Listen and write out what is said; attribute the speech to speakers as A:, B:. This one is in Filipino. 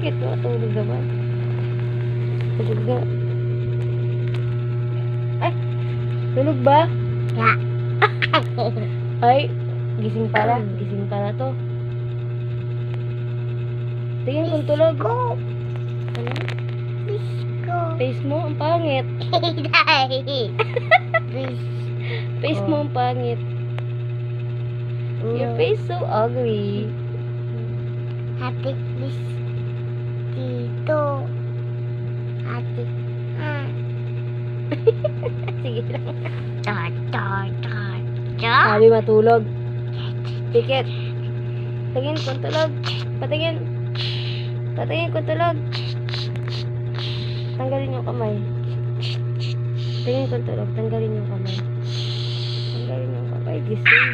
A: Bakit? Matulog naman. Tulog na. Ay! Tulog ba?
B: Ya.
A: Ay! Gising pala. Gising pala to. Tingin kung tulog.
B: Go.
A: Ano?
B: Disco.
A: Face mo, ang pangit. Face mo, ang pangit. Your face so ugly.
B: Hati bis dito. Hati.
A: Sige lang.
B: Tar.
A: Sabi matulog. Pikit. Tingin kung tulog. Patingin. Patingin kung tulog. Tanggalin yung kamay. Tingin kung tulog. Tanggalin yung kamay. Tanggalin yung kamay. Gising.